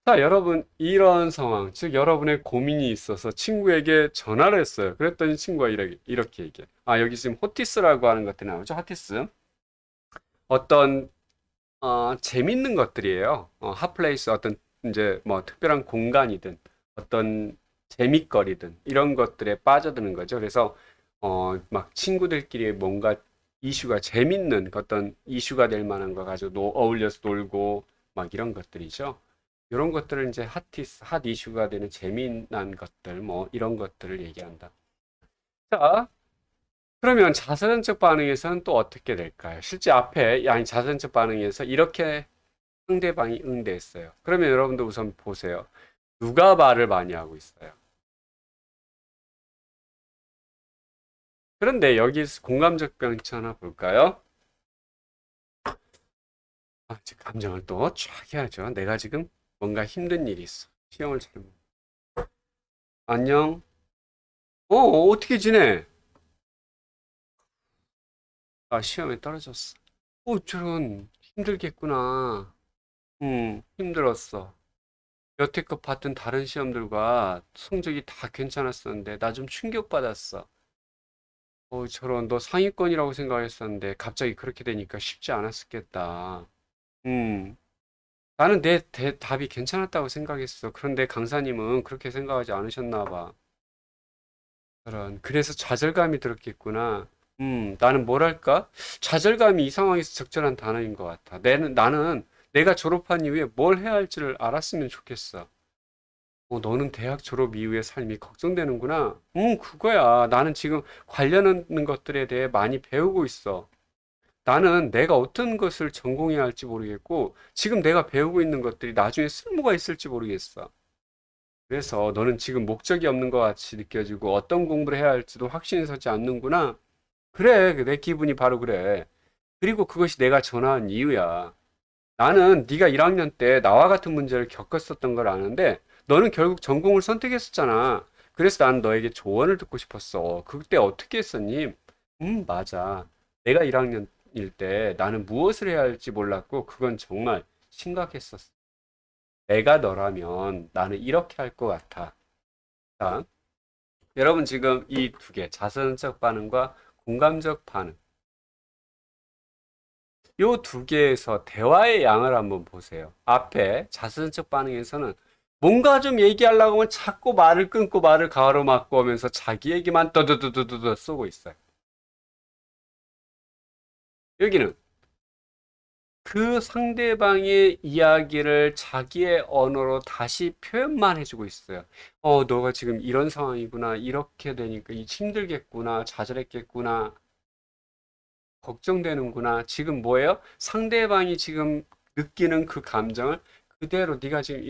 자, 여러분, 이런 상황, 즉, 여러분의 고민이 있어서 친구에게 전화를 했어요. 그랬더니 친구가 이렇게 얘기해. 아, 여기 지금 호티스라고 하는 것들이 나오죠? 호티스. 어떤, 재밌는 것들이에요. 핫플레이스, 어떤, 이제, 뭐, 특별한 공간이든, 어떤 재밌거리든, 이런 것들에 빠져드는 거죠. 그래서, 막 친구들끼리 뭔가 이슈가 재밌는 어떤 이슈가 될 만한 거 가지고 어울려서 놀고, 막 이런 것들이죠. 이런 것들을 이제 핫 이슈가 되는 재미난 것들, 뭐, 이런 것들을 얘기한다. 자, 그러면 자선적 반응에서는 또 어떻게 될까요? 실제 앞에, 아니, 자선적 반응에서 이렇게 상대방이 응대했어요. 그러면 여러분들 우선 보세요. 누가 말을 많이 하고 있어요? 그런데 여기 공감적 병치 하나 볼까요? 아, 이제 감정을 또 쫙 해야죠. 내가 지금 뭔가 힘든 일이 있어. 시험을 잘 못. 안녕? 어떻게 지내? 아, 시험에 떨어졌어. 저런, 힘들겠구나. 힘들었어. 여태껏 봤던 다른 시험들과 성적이 다 괜찮았었는데, 나 좀 충격받았어. 저런, 너 상위권이라고 생각했었는데, 갑자기 그렇게 되니까 쉽지 않았었겠다. 음, 나는 내 답이 괜찮았다고 생각했어. 그런데 강사님은 그렇게 생각하지 않으셨나 봐. 그래서 좌절감이 들었겠구나. 나는 뭐랄까? 좌절감이 이 상황에서 적절한 단어인 것 같아. 나는 내가 졸업한 이후에 뭘 해야 할지를 알았으면 좋겠어. 너는 대학 졸업 이후의 삶이 걱정되는구나. 그거야. 나는 지금 관련하는 것들에 대해 많이 배우고 있어. 나는 내가 어떤 것을 전공해야 할지 모르겠고, 지금 내가 배우고 있는 것들이 나중에 쓸모가 있을지 모르겠어. 그래서 너는 지금 목적이 없는 것 같이 느껴지고, 어떤 공부를 해야 할지도 확신이 서지 않는구나. 그래, 내 기분이 바로 그래. 그리고 그것이 내가 전화한 이유야. 나는 네가 1학년 때 나와 같은 문제를 겪었었던 걸 아는데 너는 결국 전공을 선택했었잖아. 그래서 나는 너에게 조언을 듣고 싶었어. 그때 어떻게 했었니? 맞아. 내가 1학년일 때 나는 무엇을 해야 할지 몰랐고 그건 정말 심각했었어. 내가 너라면 나는 이렇게 할 것 같아. 자, 여러분 지금 이 두 개, 자선적 반응과 공감적 반응. 요 두 개에서 대화의 양을 한번 보세요. 앞에 자선적 반응에서는 뭔가 좀 얘기하려고 하면 자꾸 말을 끊고 말을 가로막고 하면서 자기 얘기만 떠드드드드 쏘고 있어요. 여기는 그 상대방의 이야기를 자기의 언어로 다시 표현만 해주고 있어요. 너가 지금 이런 상황이구나. 이렇게 되니까 힘들겠구나. 좌절했겠구나. 걱정되는구나. 지금 뭐예요? 상대방이 지금 느끼는 그 감정을 그대로 네가 지금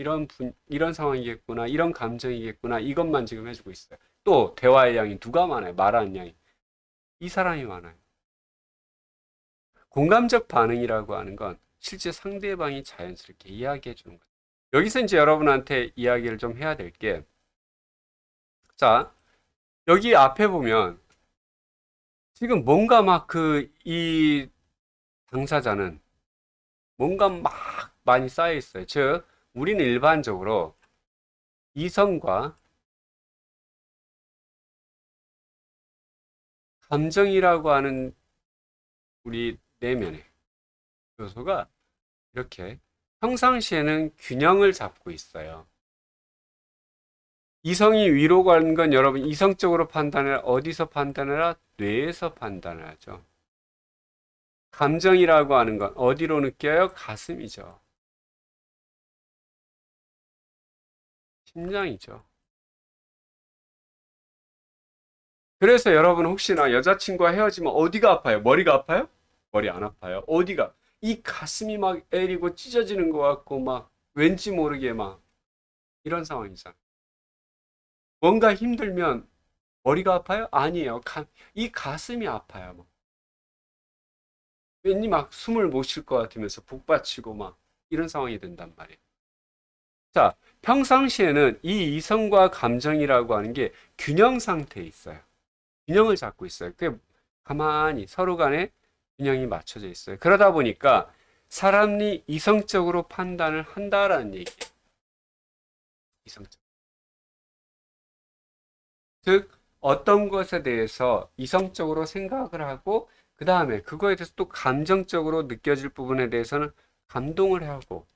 이런 상황이겠구나. 이런 감정이겠구나. 이것만 지금 해주고 있어요. 또 대화의 양이 누가 많아요? 말하는 양이. 이 사람이 많아요. 공감적 반응이라고 하는 건 실제 상대방이 자연스럽게 이야기해 주는 거예요. 여기서 이제 여러분한테 이야기를 좀 해야 될 게, 자, 여기 앞에 보면 지금 뭔가 막 이 당사자는 뭔가 막 많이 쌓여 있어요. 즉, 우리는 일반적으로 이성과 감정이라고 하는 우리 내면의 요소가 이렇게 평상시에는 균형을 잡고 있어요. 이성이 위로 가는 건 여러분 이성적으로 판단을 어디서 판단해라? 뇌에서 판단을 하죠. 감정이라고 하는 건 어디로 느껴요? 가슴이죠. 심장이죠. 그래서 여러분 혹시나 여자친구와 헤어지면 어디가 아파요? 머리가 아파요? 머리 안 아파요. 어디가? 이 가슴이 막 애리고 찢어지는 것 같고 막 왠지 모르게 막 이런 상황이잖아. 뭔가 힘들면 머리가 아파요? 아니에요. 이 가슴이 아파요. 막. 왠지 막 숨을 못 쉴 것 같으면서 북받치고 막 이런 상황이 된단 말이에요. 자, 평상시에는 이 이성과 감정이라고 하는 게 균형 상태에 있어요. 균형을 잡고 있어요. 그게 가만히 서로 간에 균형이 맞춰져 있어요. 그러다 보니까 사람이 이성적으로 판단을 한다라는 얘기예요. 이성적. 즉, 어떤 것에 대해서 이성적으로 생각을 하고, 그 다음에 그거에 대해서 또 감정적으로 느껴질 부분에 대해서는 감동을 하고,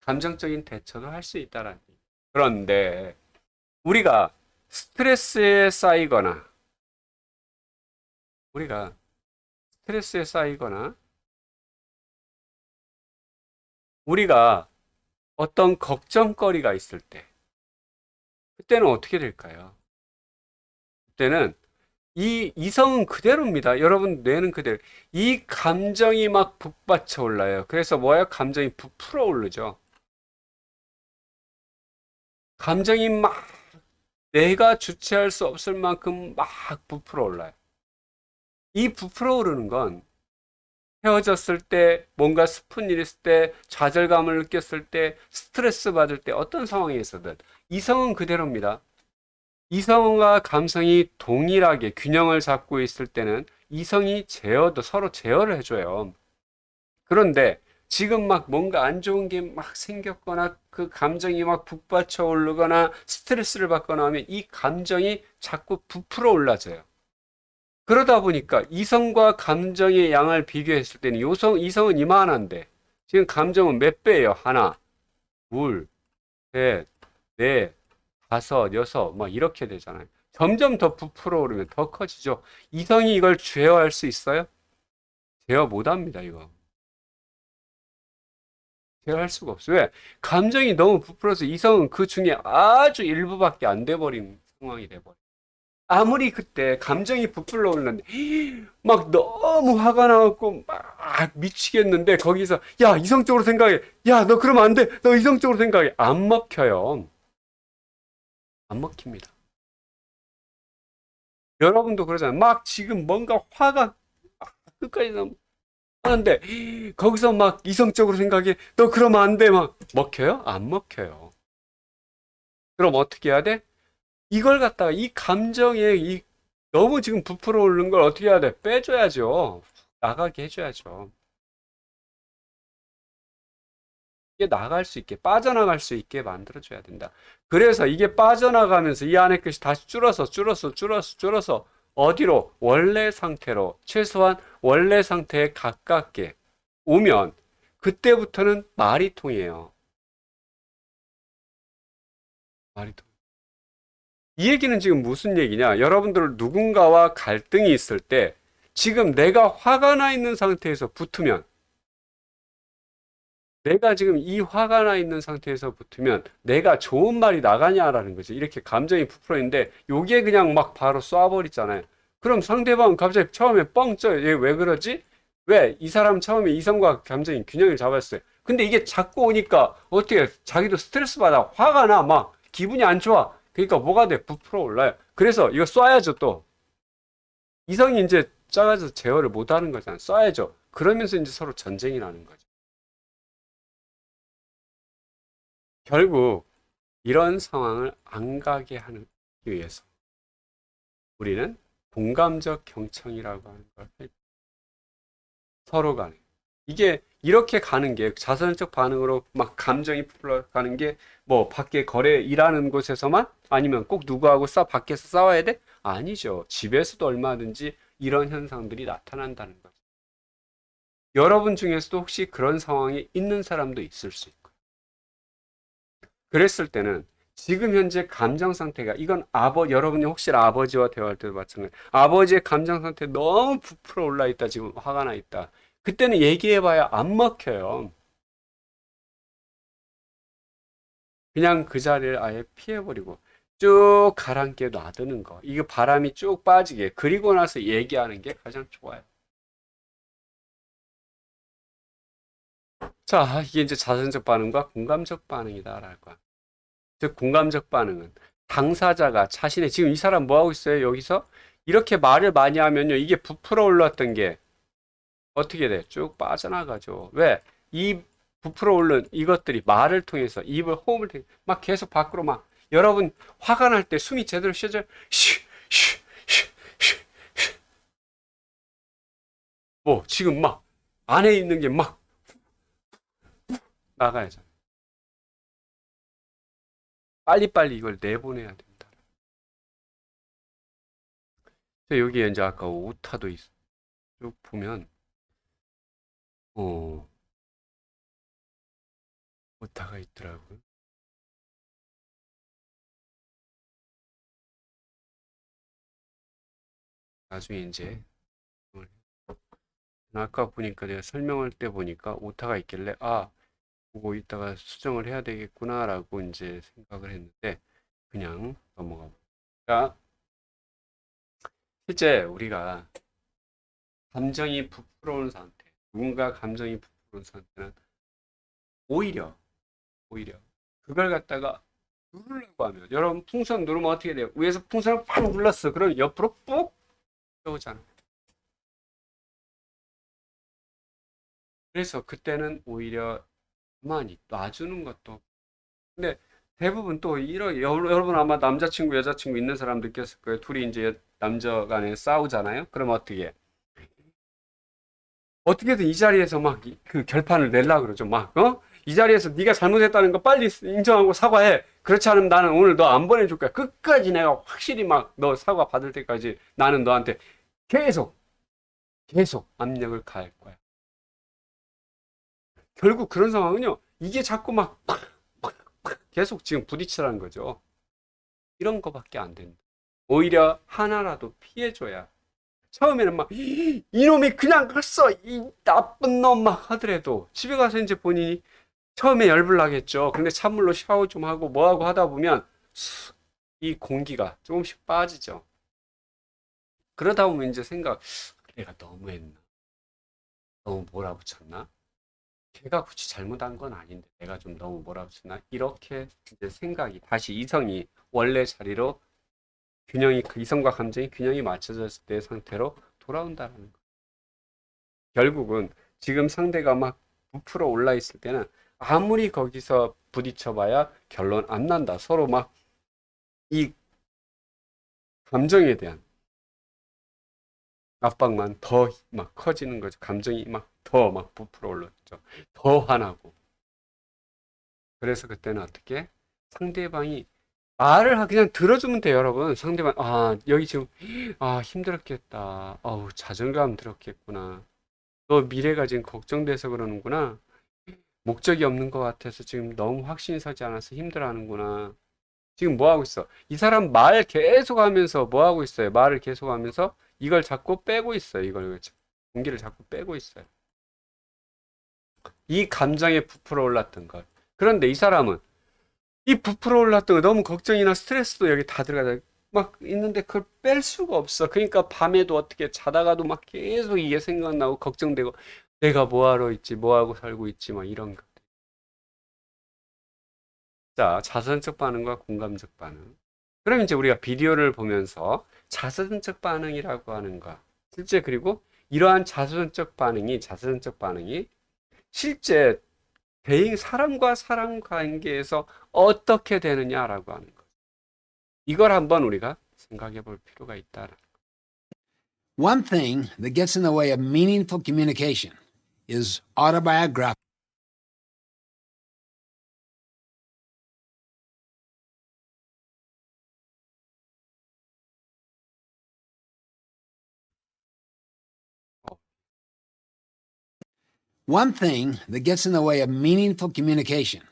감정적인 대처도 할 수 있다라는 얘기예요. 그런데, 우리가 스트레스에 쌓이거나, 우리가 스트레스에 쌓이거나, 우리가 어떤 걱정거리가 있을 때, 그때는 어떻게 될까요? 그때는 이 이성은 그대로입니다. 여러분 뇌는 그대로. 이 감정이 막 북받쳐 올라요. 그래서 뭐예요? 감정이 부풀어 오르죠. 감정이 막 내가 주체할 수 없을 만큼 막 부풀어 올라요. 이 부풀어 오르는 건 헤어졌을 때, 뭔가 슬픈 일 있을 때, 좌절감을 느꼈을 때, 스트레스 받을 때, 어떤 상황에서든 이성은 그대로입니다. 이성과 감성이 동일하게 균형을 잡고 있을 때는 이성이 서로 제어를 해줘요. 그런데 지금 막 뭔가 안 좋은 게 막 생겼거나 그 감정이 막 북받쳐 오르거나 스트레스를 받거나 하면 이 감정이 자꾸 부풀어 올라져요. 그러다 보니까 이성과 감정의 양을 비교했을 때는 이성은 이만한데 지금 감정은 몇 배예요? 하나, 둘, 셋, 넷, 다섯, 여섯, 막 이렇게 되잖아요. 점점 더 부풀어 오르면 더 커지죠. 이성이 이걸 제어할 수 있어요? 제어 못 합니다, 이거. 대할 수가 없어요. 왜? 감정이 너무 부풀어서 이성은 그 중에 아주 일부밖에 안 돼버린 상황이 돼버려. 아무리 그때 감정이 부풀어 오르는데 막 너무 화가 나갖고 막 미치겠는데 거기서 야 이성적으로 생각해, 야 너 그러면 안 돼, 너 이성적으로 생각해, 안 먹혀요. 안 먹힙니다. 여러분도 그러잖아요. 막 지금 뭔가 화가 끝까지 하는데 거기서 막 이성적으로 생각해, 너 그러면 안 돼, 막 먹혀요? 안 먹혀요. 그럼 어떻게 해야 돼? 이걸 갖다가 이 감정에 이 너무 지금 부풀어 오르는 걸 어떻게 해야 돼? 빼줘야죠. 나가게 해줘야죠. 이게 나갈 수 있게, 빠져나갈 수 있게 만들어줘야 된다. 그래서 이게 빠져나가면서 이 안의 것이 다시 줄어서 어디로? 원래 상태로, 최소한 원래 상태에 가깝게 오면 그때부터는 말이 통해요. 말이 통. 이 얘기는 지금 무슨 얘기냐? 여러분들 누군가와 갈등이 있을 때 지금 내가 화가 나 있는 상태에서 붙으면, 내가 지금 이 화가 나 있는 상태에서 붙으면 내가 좋은 말이 나가냐라는 거죠. 이렇게 감정이 부풀어 있는데 요게 그냥 막 바로 쏴버리잖아요. 그럼 상대방은 갑자기 처음에 뻥 쪄요. 얘 왜 그러지? 왜? 이 사람 처음에 이성과 감정이 균형을 잡았어요. 근데 이게 자꾸 오니까 어떻게 해? 자기도 스트레스 받아. 화가 나. 막 기분이 안 좋아. 그러니까 뭐가 돼? 부풀어 올라요. 그래서 이거 쏴야죠 또. 이성이 이제 작아져서 제어를 못 하는 거잖아요. 쏴야죠. 그러면서 이제 서로 전쟁이 나는 거죠. 결국 이런 상황을 안 가게 하기 위해서 우리는 공감적 경청이라고 하는 걸 해요. 서로 간에. 이게 이렇게 가는 게 자선적 반응으로 막 감정이 풀어가는 게 뭐 밖에 거래 일하는 곳에서만, 아니면 꼭 누구하고 밖에서 싸워야 돼? 아니죠. 집에서도 얼마든지 이런 현상들이 나타난다는 거죠. 여러분 중에서도 혹시 그런 상황이 있는 사람도 있을 수 있고, 그랬을 때는 지금 현재 감정 상태가, 이건 여러분이 혹시 아버지와 대화할 때도 마찬가지, 아버지의 감정 상태 너무 부풀어 올라 있다, 지금 화가 나 있다. 그때는 얘기해봐야 안 먹혀요. 그냥 그 자리를 아예 피해버리고 쭉 가라앉게 놔두는 거. 이게 바람이 쭉 빠지게, 그리고 나서 얘기하는 게 가장 좋아요. 자, 이게 이제 자선적 반응과 공감적 반응이다라고. 즉, 공감적 반응은 당사자가 자신의, 지금 이 사람 뭐 하고 있어요? 여기서 이렇게 말을 많이 하면요, 이게 부풀어 올랐던 게 어떻게 돼? 쭉 빠져나가죠. 왜? 이 부풀어 오른 이것들이 말을 통해서, 입을, 호흡을 통해서 막 계속 밖으로 막, 여러분 화가 날 때 숨이 제대로 쉬어져요? 뭐 지금 막 안에 있는 게 막 나가야죠. 빨리빨리 이걸 내보내야 된다. 여기에 이제 아까 오타도 있어. 쭉 보면 오타가 있더라고요. 나중에 이제 아까 보니까 내가 설명할 때 보니까 오타가 있길래 보고 이따가 수정을 해야 되겠구나라고 이제 생각을 했는데 그냥 넘어가 보니까, 실제 우리가 감정이 부풀어오는 상태, 누군가 감정이 부풀어오는 상태는 오히려 그걸 갖다가 누르려고 하면, 여러분 풍선 누르면 어떻게 돼요? 위에서 풍선을 팍 눌렀어. 그럼 옆으로 ปุ๊ 오잖아. 그래서 그때는 오히려 가만히 놔주는 것도. 근데 대부분 또 이런, 여러분 아마 남자친구 여자친구 있는 사람 느꼈을 거예요. 둘이 이제 남자 간에 싸우잖아요. 그럼 어떻게든 이 자리에서 막 그 결판을 내려고 그러죠. 이 자리에서 네가 잘못했다는 거 빨리 인정하고 사과해. 그렇지 않으면 나는 오늘 너 안 보내줄 거야. 끝까지 내가 확실히 막 너 사과 받을 때까지 나는 너한테 계속 압력을 가할 거야. 결국 그런 상황은요, 이게 자꾸 막 계속 지금 부딪히라는 거죠. 이런 거밖에 안 된다. 오히려 하나라도 피해줘야. 처음에는 막 이놈이 그냥 갔어, 이 나쁜 놈 막 하더라도 집에 가서 이제 본인이 처음에 열불 나겠죠. 근데 찬물로 샤워 좀 하고 뭐하고 하다 보면 이 공기가 조금씩 빠지죠. 그러다 보면 이제 생각, 내가 너무했나? 너무 몰아붙였나? 걔가 굳이 잘못한 건 아닌데 내가 좀 너무 몰아붙였나? 이렇게 이제 생각이 다시 이성이 원래 자리로 균형이, 그 이성과 감정이 균형이 맞춰졌을 때 상태로 돌아온다는 거. 결국은 지금 상대가 막 부풀어 올라 있을 때는 아무리 거기서 부딪혀봐야 결론 안 난다. 서로 막 이 감정에 대한 압박만 더 막 커지는 거죠. 감정이 막 더 막 부풀어 올랐죠. 더 화나고. 그래서 그때는 어떻게? 상대방이 말을 그냥 들어주면 돼요, 여러분. 상대방, 아, 여기 지금, 아, 힘들었겠다. 어우, 자존감 들었겠구나. 너 미래가 지금 걱정돼서 그러는구나. 목적이 없는 것 같아서 지금 너무 확신이 서지 않아서 힘들어하는구나. 지금 뭐 하고 있어? 이 사람 말 계속 하면서 뭐 하고 있어요? 말을 계속 하면서 이걸 자꾸 빼고 있어요. 이걸 공기를 자꾸 빼고 있어요. 이 감정에 부풀어 올랐던 것. 그런데 이 사람은 이 부풀어 올랐던 거 너무 걱정이나 스트레스도 여기 다 들어가다 막 있는데 그걸 뺄 수가 없어. 그러니까 밤에도 어떻게 자다가도 막 계속 이게 생각나고 걱정되고 내가 뭐 하러 있지, 뭐 하고 살고 있지, 막 이런 거. 자, 자선적 반응과 공감적 반응. 그럼 이제 우리가 비디오를 보면서 자선적 반응이라고 하는 거. 실제 그리고 이러한 자선적 반응이 실제 사람과 사람 관계에서 어떻게 되느냐라고 하는 거. 이걸 한번 우리가 생각해 볼 필요가 있다. One thing that gets in the way of meaningful communication is autobiographical. One thing that gets in the way of meaningful communication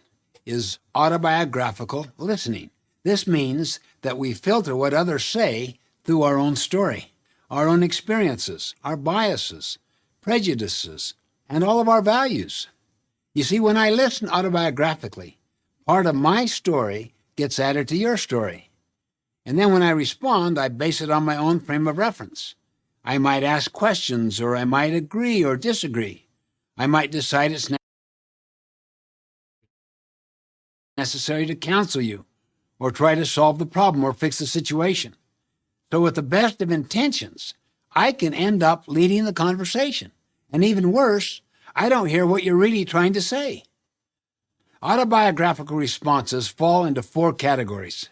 is autobiographical listening. This means that we filter what others say through our own story, our own experiences, our biases, prejudices, and all of our values. You see, when I listen autobiographically, part of my story gets added to your story. And then when I respond, I base it on my own frame of reference. I might ask questions, or I might agree or disagree. I might decide it's necessary to counsel you, or try to solve the problem or fix the situation. So with the best of intentions, I can end up leading the conversation. And even worse, I don't hear what you're really trying to say. Autobiographical responses fall into 4 categories.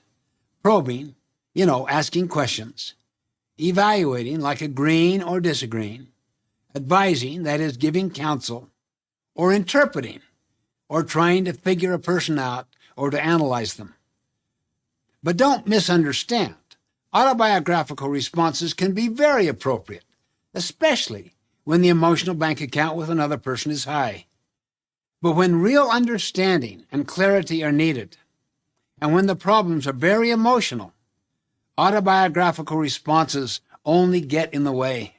Probing, asking questions. Evaluating, like agreeing or disagreeing. Advising, that is, giving counsel. Or interpreting, or trying to figure a person out or to analyze them. But don't misunderstand. Autobiographical responses can be very appropriate, especially when the emotional bank account with another person is high. But when real understanding and clarity are needed, and when the problems are very emotional, autobiographical responses only get in the way.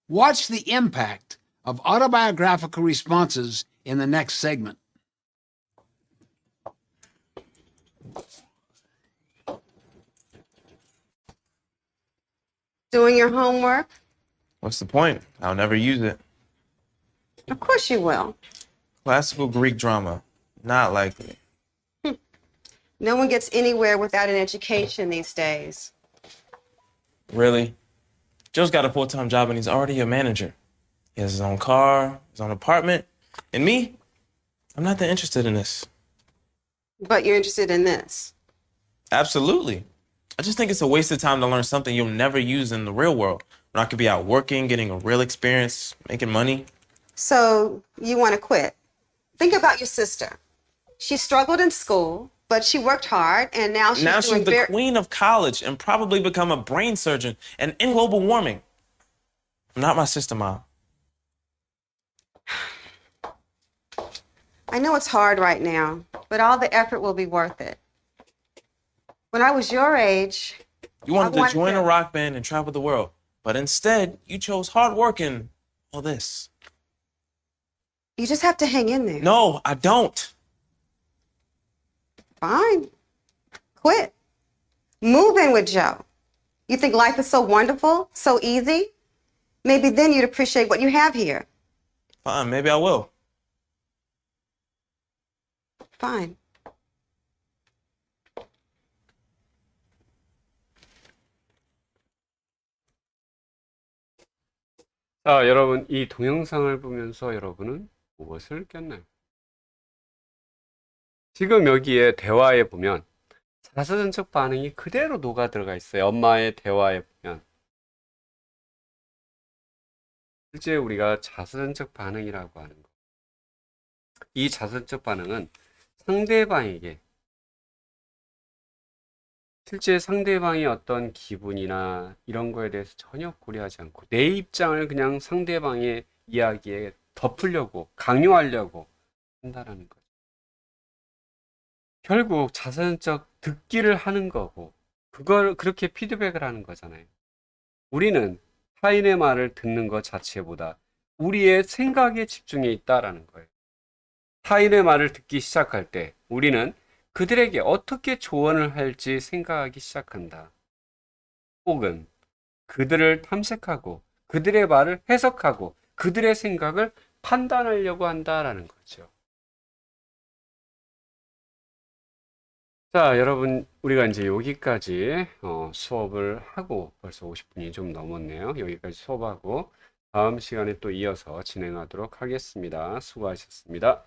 Watch the impact of autobiographical responses in the next segment. Doing your homework? What's the point? I'll never use it. Of course you will. Classical Greek drama. Not likely. No one gets anywhere without an education these days. Really? Joe's got a full-time job and he's already a manager. He has his own car, his own apartment. And me? I'm not that interested in this. But you're interested in this. Absolutely. I just think it's a waste of time to learn something you'll never use in the real world when I could be out working, getting a real experience, making money. So you want to quit. Think about your sister. She struggled in school, but she worked hard, and now she's doing the queen of college and probably become a brain surgeon and end global warming. I'm not my sister, Mom. I know it's hard right now, but all the effort will be worth it. When I was your age, You wanted I wanted to join to- a rock band and travel the world, but instead you chose hard work and all this. You just have to hang in there. No, I don't. Fine. Quit. Move in with Joe. You think life is so wonderful, so easy? Maybe then you'd appreciate what you have here. Fine, maybe I will. Fine. 자, 여러분, 이 동영상을 보면서 여러분은 무엇을 꼈나요? 지금 여기에 대화에 보면 자서전적 반응이 그대로 녹아 들어가 있어요. 엄마의 대화에 보면. 실제 우리가 자서전적 반응이라고 하는 거. 이 자서전적 반응은 상대방에게 실제 상대방의 어떤 기분이나 이런 거에 대해서 전혀 고려하지 않고 내 입장을 그냥 상대방의 이야기에 덮으려고 강요하려고 한다라는 거죠. 결국 자서전적 듣기를 하는 거고 그걸 그렇게 피드백을 하는 거잖아요. 우리는 타인의 말을 듣는 것 자체보다 우리의 생각에 집중해 있다라는 거예요. 타인의 말을 듣기 시작할 때 우리는 그들에게 어떻게 조언을 할지 생각하기 시작한다. 혹은 그들을 탐색하고 그들의 말을 해석하고 그들의 생각을 판단하려고 한다라는 거죠. 자, 여러분, 우리가 이제 여기까지 수업을 하고 벌써 50분이 좀 넘었네요. 여기까지 수업하고 다음 시간에 또 이어서 진행하도록 하겠습니다. 수고하셨습니다.